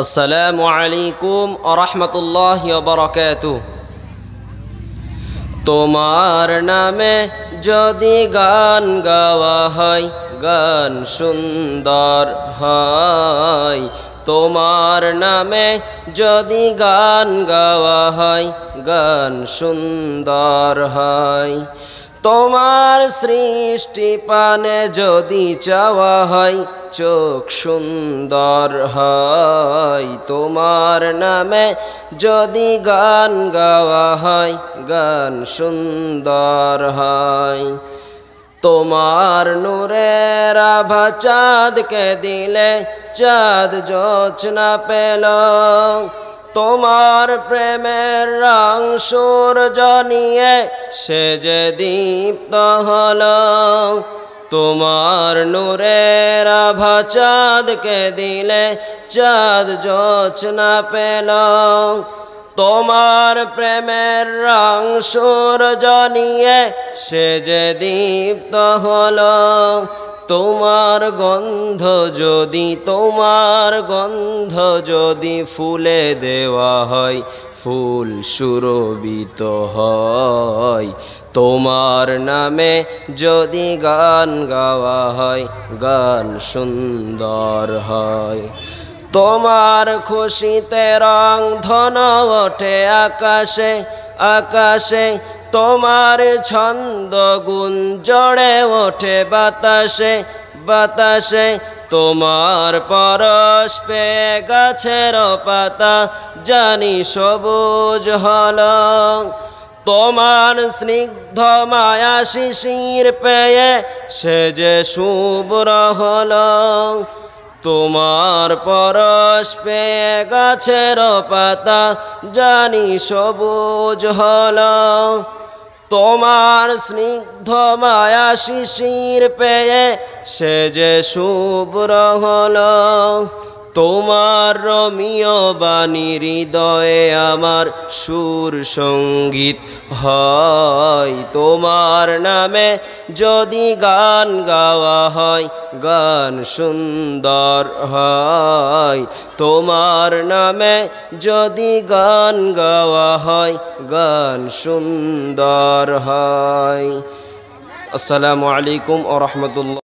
আসসালামু আলাইকুম ওয়া রাহমাতুল্লাহি ওয়া বারাকাতুহু। তোমার নামে যদি গান গাওয়া হয়, গান সুন্দর হয়। তোমার নামে যদি গান গাওয়া হয়, গান সুন্দর হয়। তোমার সৃষ্টি পানে যদি চাওয়া হয়, চোখ সুন্দর হয়। তোমার নামে যদি গান গাওয়া হয়, গান সুন্দর হয়। তোমার নূরের আভা চাঁদকে দিলে, চাঁদ জোছনা পেল। তোমার প্রেমের রং সূর্য নিয়ে সে যে দীপ্ত হলো। তোমার নূরের আভা চাঁদকে দিলে, চাঁদ জোছনা পেল। তোমার প্রেমের রং সূর্য নিয়ে সে যে দীপ্ত হলো। তোমার গন্ধ যদি ফুলে দেওয়া হয়, ফুল সুরভিত হয়। তোমার নামে যদি গান গাওয়া হয়, গান সুন্দর হয়। তোমার খুশিতে রং ধন ওঠে আকাশে আকাশে। তোমার ছন্দ গুঞ্জরে ওঠে বাতাসে বাতাসে। তোমার পরশ পেয়ে গাছের পাতা জানি সবুজ হলো। তোমার স্নিগ্ধ মায়া শিশির পেয়ে সে যে শুভ্র হলো। তোমার পরশ পেয়ে গাছের পাতা জানি সবুজ হলো। তোমার স্নিগ্ধ মায়া শিশির পেয়ে সে যে শুভ্র হলো। তোমার রমিয় বাণী হৃদয়ে আমার সুর সঙ্গীত হয়। তোমার নামে যদি গান গাওয়া হয়, গান সুন্দর হয়। তোমার নামে যদি গান গাওয়া হয়, গান সুন্দর হয়। আসসালামু আলাইকুম ওয়া রাহমাতুল্লাহ।